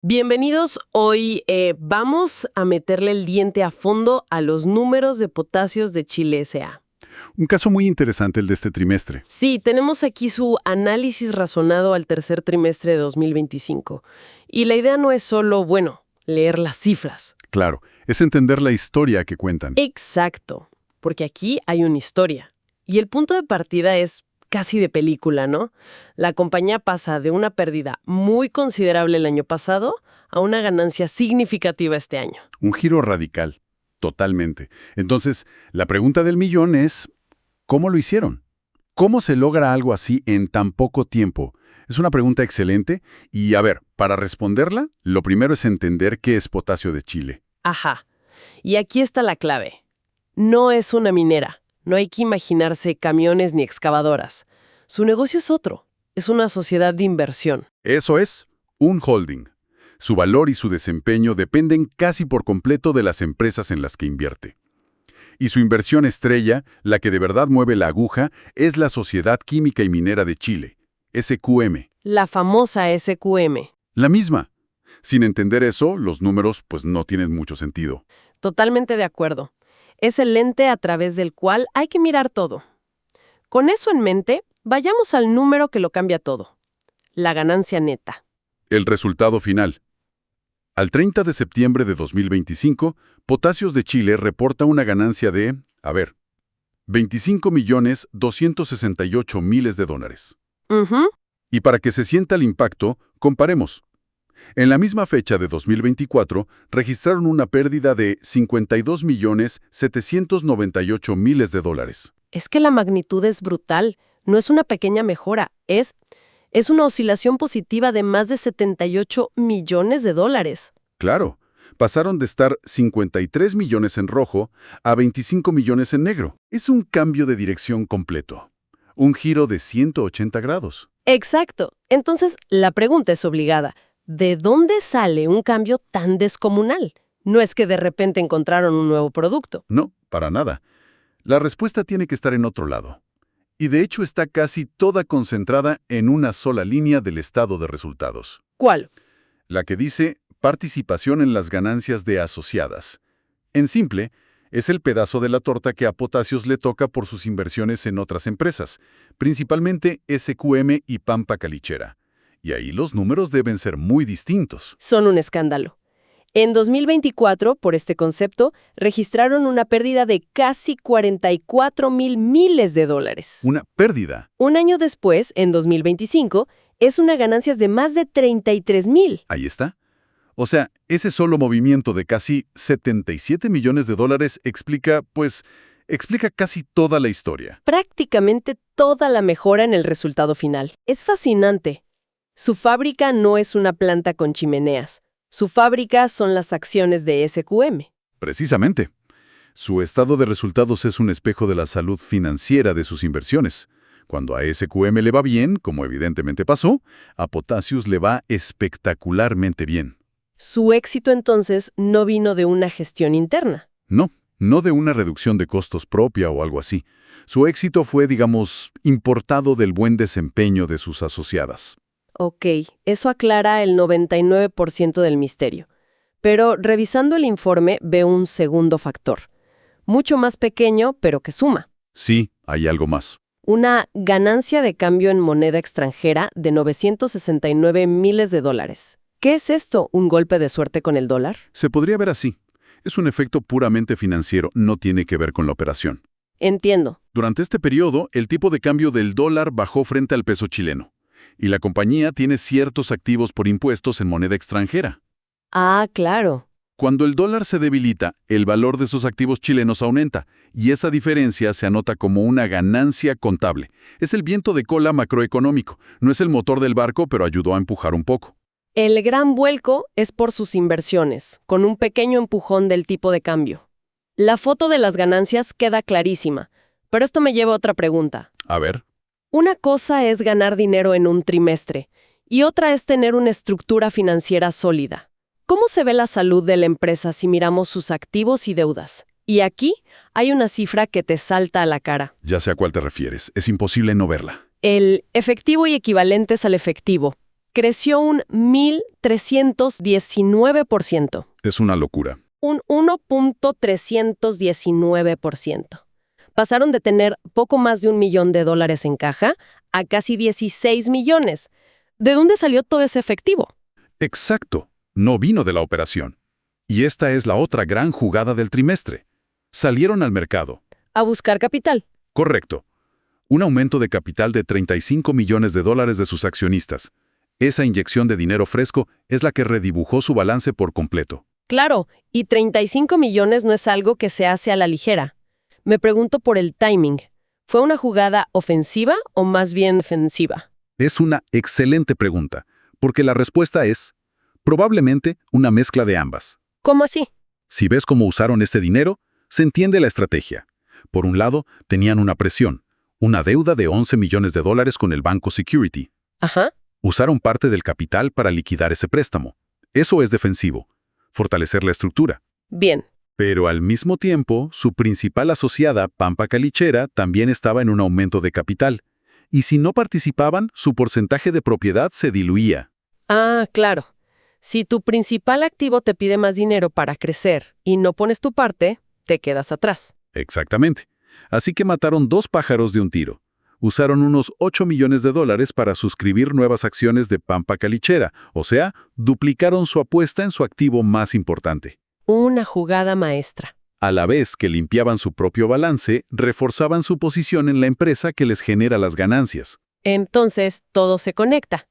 Bienvenidos. Hoy vamos a meterle el diente a fondo a los números de Potasios de Chile S.A. Un caso muy interesante el de este trimestre. Sí, tenemos aquí su análisis razonado al tercer trimestre de 2025. Y la idea no es solo, leer las cifras. Claro, es entender la historia que cuentan. Exacto, porque aquí hay una historia. Y el punto de partida es casi de película, ¿no? La compañía pasa de una pérdida muy considerable el año pasado a una ganancia significativa este año. Un giro radical, totalmente. Entonces, la pregunta del millón es, ¿cómo lo hicieron? ¿Cómo se logra algo así en tan poco tiempo? Es una pregunta excelente y, para responderla, lo primero es entender qué es Potasio de Chile. Ajá. Y aquí está la clave. No es una minera. No hay que imaginarse camiones ni excavadoras. Su negocio es otro. Es una sociedad de inversión. Eso es, un holding. Su valor y su desempeño dependen casi por completo de las empresas en las que invierte. Y su inversión estrella, la que de verdad mueve la aguja, es la Sociedad Química y Minera de Chile, SQM. La famosa SQM. La misma. Sin entender eso, los números no tienen mucho sentido. Totalmente de acuerdo. Es el lente a través del cual hay que mirar todo. Con eso en mente, vayamos al número que lo cambia todo. La ganancia neta. El resultado final. Al 30 de septiembre de 2025, Potasios de Chile reporta una ganancia de, 25.268.000 de dólares. Y para que se sienta el impacto, comparemos. En la misma fecha de 2024, registraron una pérdida de 52.798.000 de dólares. Es que la magnitud es brutal. No es una pequeña mejora. Es una oscilación positiva de más de 78 millones de dólares. Claro, pasaron de estar 53 millones en rojo a 25 millones en negro. Es un cambio de dirección completo. Un giro de 180 grados. Exacto. Entonces, la pregunta es obligada. ¿De dónde sale un cambio tan descomunal? No es que de repente encontraron un nuevo producto. No, para nada. La respuesta tiene que estar en otro lado. Y de hecho está casi toda concentrada en una sola línea del estado de resultados. ¿Cuál? La que dice participación en las ganancias de asociadas. En simple, es el pedazo de la torta que a Potasios le toca por sus inversiones en otras empresas, principalmente SQM y Pampa Calichera. Y ahí los números deben ser muy distintos. Son un escándalo. En 2024, por este concepto, registraron una pérdida de casi 44.000 miles de dólares. Una pérdida. Un año después, en 2025, es una ganancia de más de 33.000. Ahí está. O sea, ese solo movimiento de casi 77 millones de dólares explica casi toda la historia. Prácticamente toda la mejora en el resultado final. Es fascinante. Su fábrica no es una planta con chimeneas. Su fábrica son las acciones de SQM. Precisamente. Su estado de resultados es un espejo de la salud financiera de sus inversiones. Cuando a SQM le va bien, como evidentemente pasó, a Potasios le va espectacularmente bien. Su éxito entonces no vino de una gestión interna. No de una reducción de costos propia o algo así. Su éxito fue, importado del buen desempeño de sus asociadas. Ok, eso aclara el 99% del misterio. Pero revisando el informe veo un segundo factor. Mucho más pequeño, pero que suma. Sí, hay algo más. Una ganancia de cambio en moneda extranjera de 969 miles de dólares. ¿Qué es esto? ¿Un golpe de suerte con el dólar? Se podría ver así. Es un efecto puramente financiero, no tiene que ver con la operación. Entiendo. Durante este periodo, el tipo de cambio del dólar bajó frente al peso chileno. Y la compañía tiene ciertos activos por impuestos en moneda extranjera. Ah, claro. Cuando el dólar se debilita, el valor de sus activos chilenos aumenta, y esa diferencia se anota como una ganancia contable. Es el viento de cola macroeconómico. No es el motor del barco, pero ayudó a empujar un poco. El gran vuelco es por sus inversiones, con un pequeño empujón del tipo de cambio. La foto de las ganancias queda clarísima, pero esto me lleva a otra pregunta. A ver. Una cosa es ganar dinero en un trimestre, y otra es tener una estructura financiera sólida. ¿Cómo se ve la salud de la empresa si miramos sus activos y deudas? Y aquí hay una cifra que te salta a la cara. Ya sé a cuál te refieres. Es imposible no verla. El efectivo y equivalentes al efectivo. creció un 1.319%. Es una locura. Un 1.319%. Pasaron de tener poco más de $1 millón en caja a casi 16 millones. ¿De dónde salió todo ese efectivo? Exacto. No vino de la operación. Y esta es la otra gran jugada del trimestre. Salieron al mercado. A buscar capital. Correcto. Un aumento de capital de $35 millones de sus accionistas. Esa inyección de dinero fresco es la que redibujó su balance por completo. Claro, y 35 millones no es algo que se hace a la ligera. Me pregunto por el timing. ¿Fue una jugada ofensiva o más bien defensiva? Es una excelente pregunta, porque la respuesta es, probablemente, una mezcla de ambas. ¿Cómo así? Si ves cómo usaron ese dinero, se entiende la estrategia. Por un lado, tenían una presión, una deuda de $11 millones con el banco Security. Ajá. Usaron parte del capital para liquidar ese préstamo. Eso es defensivo. Fortalecer la estructura. Bien. Pero al mismo tiempo, su principal asociada, Pampa Calichera, también estaba en un aumento de capital. Y si no participaban, su porcentaje de propiedad se diluía. Ah, claro. Si tu principal activo te pide más dinero para crecer y no pones tu parte, te quedas atrás. Exactamente. Así que mataron 2 pájaros de un tiro. Usaron unos $8 millones para suscribir nuevas acciones de Pampa Calichera, o sea, duplicaron su apuesta en su activo más importante. Una jugada maestra. A la vez que limpiaban su propio balance, reforzaban su posición en la empresa que les genera las ganancias. Entonces, todo se conecta.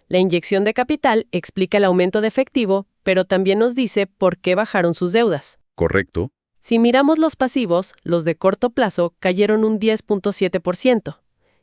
La inyección de capital explica el aumento de efectivo, pero también nos dice por qué bajaron sus deudas. ¿Correcto? Si miramos los pasivos, los de corto plazo cayeron un 10.7%.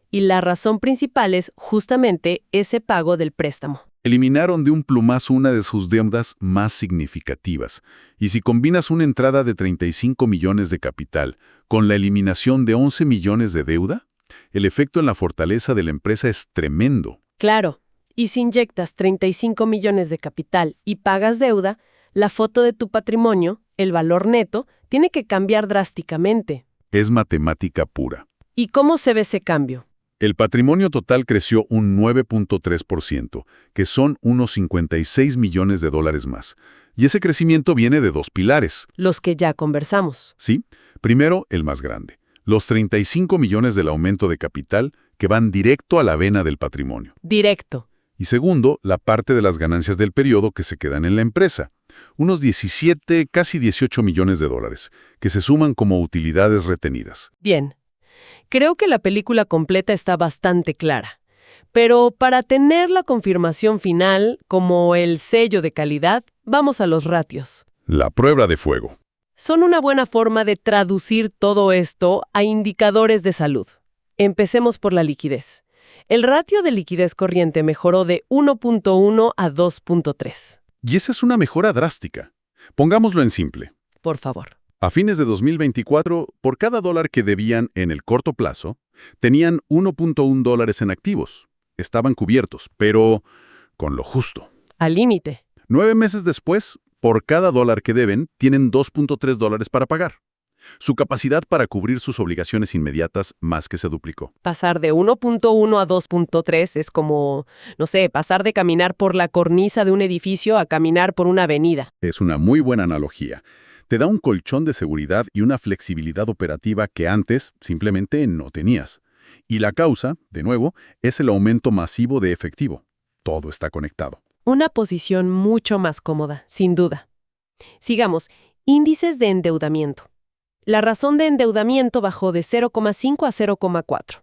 Y la razón principal es justamente ese pago del préstamo. Eliminaron de un plumazo una de sus deudas más significativas. Y si combinas una entrada de 35 millones de capital con la eliminación de 11 millones de deuda, el efecto en la fortaleza de la empresa es tremendo. Claro, y si inyectas 35 millones de capital y pagas deuda, la foto de tu patrimonio, el valor neto, tiene que cambiar drásticamente. Es matemática pura. ¿Y cómo se ve ese cambio? El patrimonio total creció un 9.3%, que son unos $56 millones más. Y ese crecimiento viene de 2 pilares. Los que ya conversamos. ¿Sí? Primero, el más grande. Los 35 millones del aumento de capital que van directo a la vena del patrimonio. Directo. Y segundo, la parte de las ganancias del periodo que se quedan en la empresa. Unos 17, casi $18 millones, que se suman como utilidades retenidas. Bien. Creo que la película completa está bastante clara. Pero para tener la confirmación final, como el sello de calidad, vamos a los ratios. La prueba de fuego. Son una buena forma de traducir todo esto a indicadores de salud. Empecemos por la liquidez. El ratio de liquidez corriente mejoró de 1.1 a 2.3. Y esa es una mejora drástica. Pongámoslo en simple. Por favor. A fines de 2024, por cada dólar que debían en el corto plazo, tenían $1.1 en activos. Estaban cubiertos, pero con lo justo. Al límite. 9 meses después, por cada dólar que deben, tienen $2.3 para pagar. Su capacidad para cubrir sus obligaciones inmediatas más que se duplicó. Pasar de 1.1 a 2.3 es como, no sé, pasar de caminar por la cornisa de un edificio a caminar por una avenida. Es una muy buena analogía. Te da un colchón de seguridad y una flexibilidad operativa que antes simplemente no tenías. Y la causa, de nuevo, es el aumento masivo de efectivo. Todo está conectado. Una posición mucho más cómoda, sin duda. Sigamos, índices de endeudamiento. La razón de endeudamiento bajó de 0,5 a 0,4.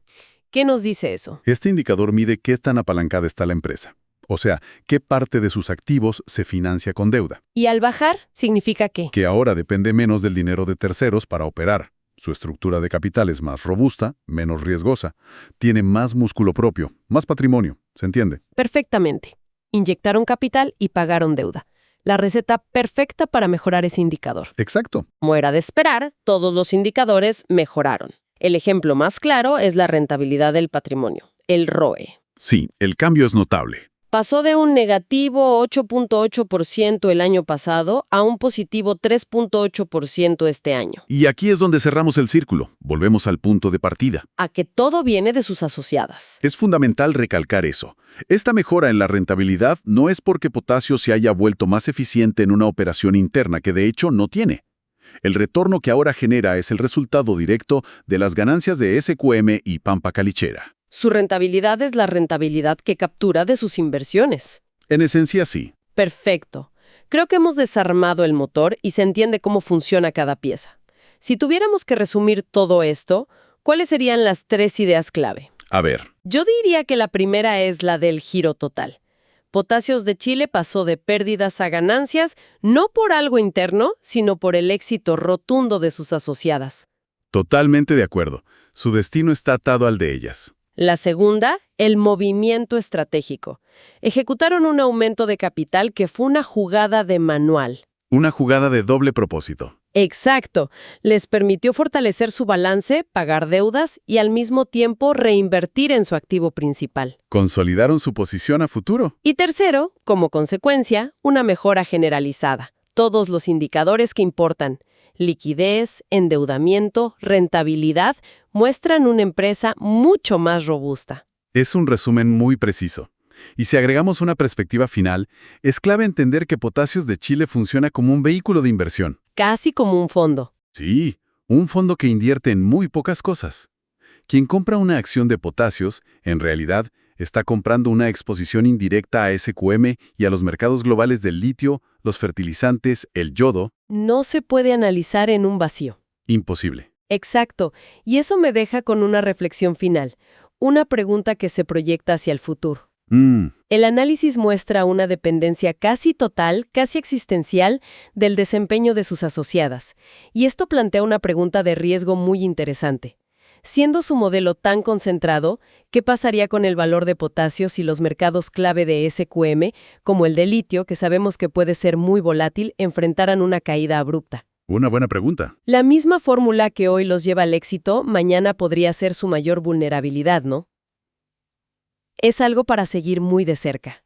¿Qué nos dice eso? Este indicador mide qué tan apalancada está la empresa. O sea, qué parte de sus activos se financia con deuda. ¿Y al bajar significa qué? Que ahora depende menos del dinero de terceros para operar. Su estructura de capital es más robusta, menos riesgosa. Tiene más músculo propio, más patrimonio. ¿Se entiende? Perfectamente. Inyectaron capital y pagaron deuda. La receta perfecta para mejorar ese indicador. Exacto. Como era de esperar, todos los indicadores mejoraron. El ejemplo más claro es la rentabilidad del patrimonio, el ROE. Sí, el cambio es notable. Pasó de un negativo 8.8% el año pasado a un positivo 3.8% este año. Y aquí es donde cerramos el círculo. Volvemos al punto de partida. A que todo viene de sus asociadas. Es fundamental recalcar eso. Esta mejora en la rentabilidad no es porque Potasio se haya vuelto más eficiente en una operación interna que de hecho no tiene. El retorno que ahora genera es el resultado directo de las ganancias de SQM y Pampa Calichera. Su rentabilidad es la rentabilidad que captura de sus inversiones. En esencia, sí. Perfecto. Creo que hemos desarmado el motor y se entiende cómo funciona cada pieza. Si tuviéramos que resumir todo esto, ¿cuáles serían las 3 ideas clave? A ver. Yo diría que la primera es la del giro total. Potasios de Chile pasó de pérdidas a ganancias, no por algo interno, sino por el éxito rotundo de sus asociadas. Totalmente de acuerdo. Su destino está atado al de ellas. La segunda, el movimiento estratégico. Ejecutaron un aumento de capital que fue una jugada de manual. Una jugada de doble propósito. Exacto. Les permitió fortalecer su balance, pagar deudas y al mismo tiempo reinvertir en su activo principal. Consolidaron su posición a futuro. Y tercero, como consecuencia, una mejora generalizada. Todos los indicadores que importan, liquidez, endeudamiento, rentabilidad, muestran una empresa mucho más robusta. Es un resumen muy preciso. Y si agregamos una perspectiva final, es clave entender que Potasios de Chile funciona como un vehículo de inversión. Casi como un fondo. Sí, un fondo que invierte en muy pocas cosas. Quien compra una acción de Potasios, en realidad, está comprando una exposición indirecta a SQM y a los mercados globales del litio, los fertilizantes, el yodo. No se puede analizar en un vacío. Imposible. Exacto. Y eso me deja con una reflexión final. Una pregunta que se proyecta hacia el futuro. El análisis muestra una dependencia casi total, casi existencial, del desempeño de sus asociadas. Y esto plantea una pregunta de riesgo muy interesante. Siendo su modelo tan concentrado, ¿qué pasaría con el valor de potasio si los mercados clave de SQM, como el de litio, que sabemos que puede ser muy volátil, enfrentaran una caída abrupta? Una buena pregunta. La misma fórmula que hoy los lleva al éxito, mañana podría ser su mayor vulnerabilidad, ¿no? Es algo para seguir muy de cerca.